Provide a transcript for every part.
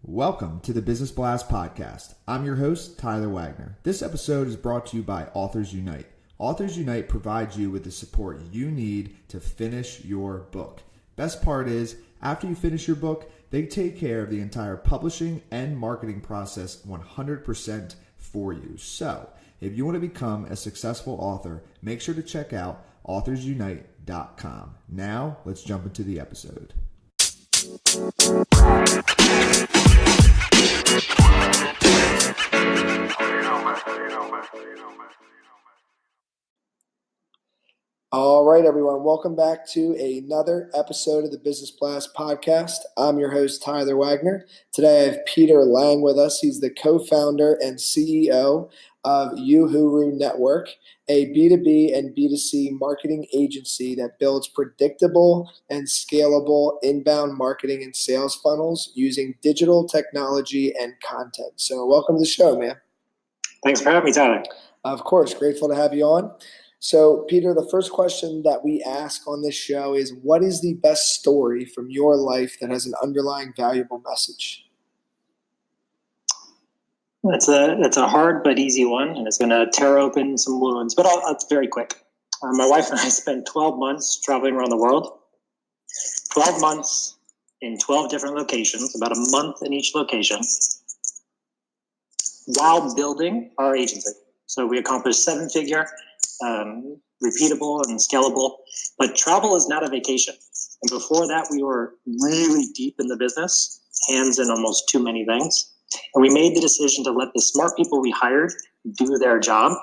Welcome to the Business Blast Podcast. I'm your host, Tyler Wagner. This episode is brought to you by Authors Unite. Authors Unite provides you with the support you need to finish your book. Best part is, after you finish your book, they take care of the entire publishing and marketing process 100% for you. So, if you want to become a successful author, make sure to check out authorsunite.com. Now, let's jump into the episode. All right, everyone. Welcome back to another episode of the Business Blast Podcast. I'm your host, Tyler Wagner. Today, I have Peter Lang with us. He's the co-founder and CEO of Uhuru Network, a B2B and B2C marketing agency that builds predictable and scalable inbound marketing and sales funnels using digital technology and content. So welcome to the show, man. Thanks for having me, Tyler. Of course. Grateful to have you on. So, Peter, the first question that we ask on this show is, what is the best story from your life that has an underlying valuable message? It's a hard but easy one, and it's going to tear open some wounds, but it's very quick. My wife and I spent 12 months traveling around the world, 12 months in 12 different locations, about a month in each location, while building our agency. So we accomplished seven-figure, repeatable and scalable, but travel is not a vacation. And before that, we were really deep in the business, hands in almost too many things. And we made the decision to let the smart people we hired do their job.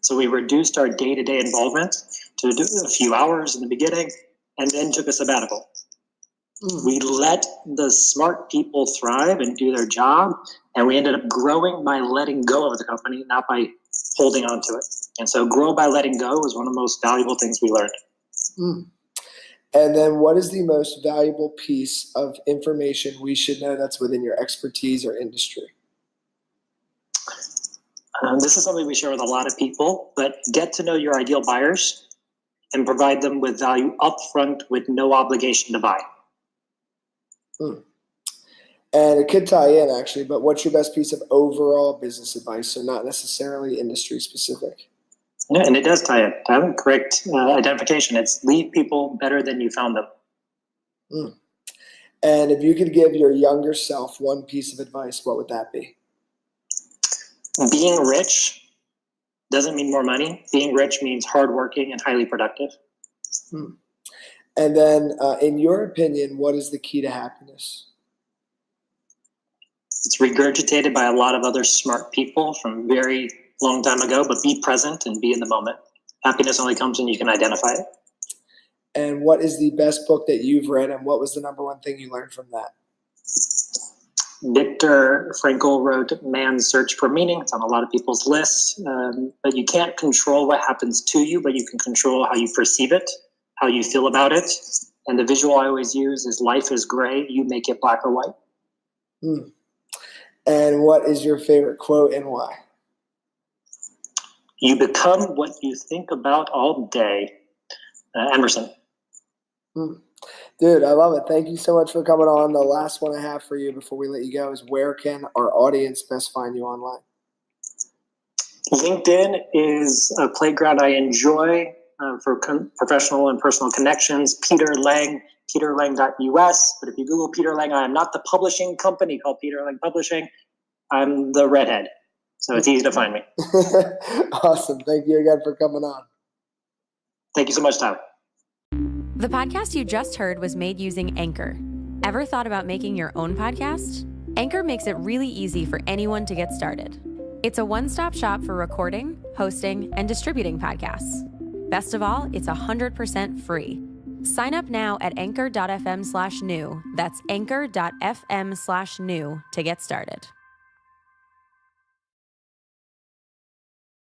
So we reduced our day-to-day involvement to do a few hours in the beginning and then took a sabbatical. We let the smart people thrive and do their job, and we ended up growing by letting go of the company, not by holding on to it. And so grow by letting go is one of the most valuable things we learned. And then what is the most valuable piece of information we should know that's within your expertise or industry? This is something we share with a lot of people, but get to know your ideal buyers and provide them with value upfront with no obligation to buy. And it could tie in, actually, but what's your best piece of overall business advice, so not necessarily industry specific? Yeah, and it does tie in. To have correct identification. It's leave people better than you found them. And if you could give your younger self one piece of advice, what would that be? Being rich doesn't mean more money. Being rich means hardworking and highly productive. And then, in your opinion, what is the key to happiness? It's regurgitated by a lot of other smart people from very long time ago, but be present and be in the moment. Happiness only comes when you can identify it. And what is the best book that you've read, and what was the number one thing you learned from that? Viktor Frankl wrote Man's Search for Meaning. It's on a lot of people's lists, but you can't control what happens to you, but you can control how you perceive it, how you feel about it. And the visual I always use is life is gray, you make it black or white. And what is your favorite quote and why? You become what you think about all day. Emerson. Dude, I love it. Thank you so much for coming on. The last one I have for you before we let you go is, where can our audience best find you online? LinkedIn is a playground I enjoy for professional and personal connections. Peter Lang, peterlang.us. But if you Google Peter Lang, I am not the publishing company called Peter Lang Publishing. I'm the redhead. So it's easy to find me. Awesome. Thank you again for coming on. Thank you so much, Tyler. The podcast you just heard was made using Anchor. Ever thought about making your own podcast? Anchor makes it really easy for anyone to get started. It's a one-stop shop for recording, hosting, and distributing podcasts. Best of all, it's 100% free. Sign up now at anchor.fm/new. That's anchor.fm/new to get started.